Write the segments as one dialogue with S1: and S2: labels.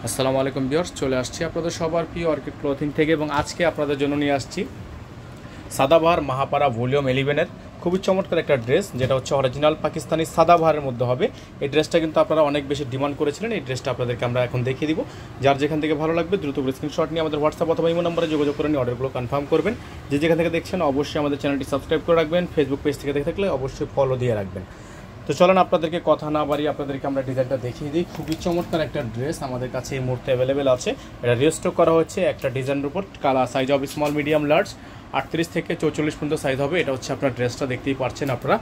S1: আসসালামু আলাইকুম ভিউয়ার্স, চলে আসছি আপনাদের সবার প্রিয় অর্কিড ক্লথিং থেকে এবং আজকে আপনাদের জন্য নিয়ে আসছি সাদাবাহার মাহাপাড়া ভলিউম 11-এর খুবই চমৎকার একটা ড্রেস, যেটা হচ্ছে অরিজিনাল পাকিস্তানি সাদাবাহারের মধ্যে হবে। এই ড্রেসটা কিন্তু আপনারা অনেক বেশি ডিমান্ড করেছিলেন। এই ড্রেসটা আপনাদেরকে আমরা এখন দেখিয়ে দিব। যার যেখান থেকে ভালো লাগবে দ্রুত স্ক্রিনশট নিয়ে আমাদের হোয়াটসঅ্যাপ অথবা ইমো নম্বরে যোগাযোগ করে নিয়ে অর্ডারগুলো কনফার্ম করবেন। যে যেখান থেকে দেখছেন অবশ্যই আমাদের চ্যানেলটি সাবস্ক্রাইব করে রাখবেন। ফেসবুক পেজ থেকে দেখে থাকলে অবশ্যই ফলো দিয়ে রাখবেন। তো চলেন আপনাদেরকে কথা না বাড়িয়ে আপনাদেরকে আমরা ডিজাইনটা দেখিয়ে দিই। খুবই চমৎকার একটা ড্রেস আমাদের কাছে এই মুহূর্তে অ্যাভেলেবেল আছে। এটা রিস্টক করা হচ্ছে একটা ডিজাইনের উপর। কালার সাইজ হবে স্মল, মিডিয়াম, লার্জ, 38 থেকে 44 পর্যন্ত সাইজ হবে। এটা হচ্ছে আপনার ড্রেসটা, দেখতেই পাচ্ছেন আপনারা।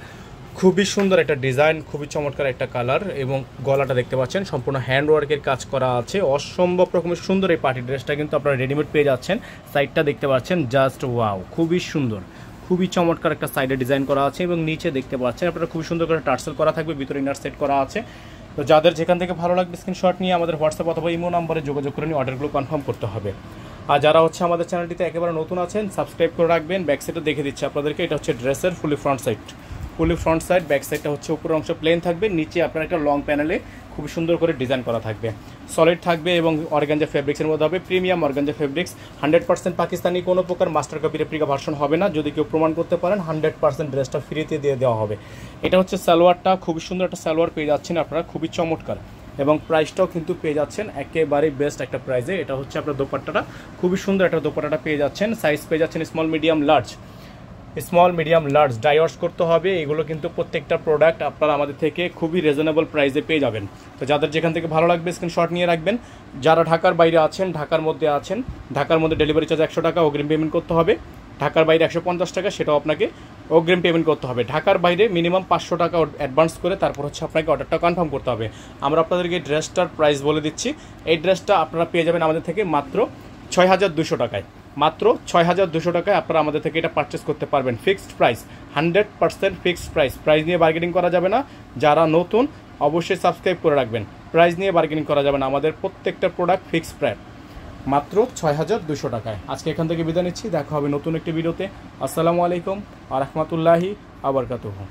S1: খুবই সুন্দর একটা ডিজাইন, খুবই চমৎকার একটা কালার এবং গলাটা দেখতে পাচ্ছেন সম্পূর্ণ হ্যান্ডওয়ার্কের কাজ করা আছে। অসম্ভব রকমের সুন্দর এই পার্টি ড্রেসটা কিন্তু আপনারা রেডিমেড পেয়ে যাচ্ছেন। সাইডটা দেখতে পাচ্ছেন, জাস্ট ওয়াও, খুবই সুন্দর, খুবই চমৎকার একটা সাইডে ডিজাইন করা আছে এবং নিচে দেখতে পাচ্ছেন আপনারা খুবই সুন্দর করে টার্সেল করা থাকবে, ভিতরে ইনার সেট করা আছে। তো যাদের যেখান থেকে ভালো লাগবে স্ক্রিনশট নিয়ে আমাদের হোয়াটসঅ্যাপ অথবা ইমো নম্বরে যোগাযোগ করে নিয়ে অর্ডারগুলো কনফার্ম করতে হবে। আর যারা হচ্ছে আমাদের চ্যানেলটিতে একেবারে নতুন আছেন সাবস্ক্রাইব করে রাখবেন। ব্যাক সাইডে দেখে দিচ্ছি আপনাদেরকে, এটা হচ্ছে ড্রেসের ফুলি ফ্রন্ট সাইড। ব্যাক সাইডটা হচ্ছে উপরের অংশ প্লেন থাকবে, নিচে আপনার একটা লং প্যানেলে খুব সুন্দর করে ডিজাইন করা থাকবে, সলিড থাকবে এবং অর্গানজা ফেব্রিক্সের মধ্যে হবে। প্রিমিয়াম অর্গানজা ফেব্রিক্স, 100% পাকিস্তানি, কোনো প্রকার মাস্টার কপি রেপ্লিকা ভার্সন হবে না। যদি কেউ প্রমাণ করতে পারেন 100% ড্রেসটা ফ্রিতে দিয়ে দেওয়া হবে। এটা হচ্ছে সালোয়ারটা, খুবই সুন্দর একটা সালোয়ার পেয়ে যাচ্ছেন আপনারা, খুবই চমৎকার এবং প্রাইসটাও কিন্তু পেয়ে যাচ্ছেন একেবারেই বেস্ট একটা প্রাইসে। এটা হচ্ছে আপনার দোপাট্টাটা, খুবই সুন্দর একটা দোপাট্টাটা পেয়ে যাচ্ছেন। সাইজ পেয়ে যাচ্ছেন স্মল, মিডিয়াম, লার্জ। ডাইওয়াশ করতে হবে। এগুলো কিন্তু প্রত্যেকটা প্রোডাক্ট আপনারা আমাদের থেকে খুবই রিজনেবল প্রাইসে পেয়ে যাবেন। তো যাদের যেখান থেকে ভালো লাগবে স্ক্রিনশট নিয়ে রাখবেন। যারা ঢাকার বাইরে আছেন, ঢাকার মধ্যে ডেলিভারি চার্জ 100 টাকা অগ্রিম পেমেন্ট করতে হবে। ঢাকার বাইরে 150 টাকা, সেটাও আপনাকে অগ্রিম পেমেন্ট করতে হবে। ঢাকার বাইরে মিনিমাম 500 টাকা অ্যাডভান্স করে তারপর হচ্ছে আপনাকে অর্ডারটা কনফার্ম করতে হবে। আমরা আপনাদেরকে ড্রেসটার প্রাইস বলে দিচ্ছি। এই ড্রেসটা আপনারা পেয়ে যাবেন আমাদের থেকে মাত্র 6200 টাকায়। মাত্র 6200 টাকায় আপনারা আমাদের থেকে এটা পারচেস করতে পারবেন। ফিক্সড প্রাইস, 100% ফিক্সড প্রাইস নিয়ে বার্গেনিং করা যাবে না। যারা নতুন অবশ্যই সাবস্ক্রাইব করে রাখবেন। প্রাইস নিয়ে বার্গেনিং করা যাবে না, আমাদের প্রত্যেকটা প্রোডাক্ট ফিক্সড প্রাইস মাত্র 6200 টাকায়। আজকে এখান থেকে বিদায় নিচ্ছি, দেখা হবে নতুন একটি ভিডিওতে। আসসালামু আলাইকুম ওয়া রাহমাতুল্লাহি ওয়া বারাকাতুহু।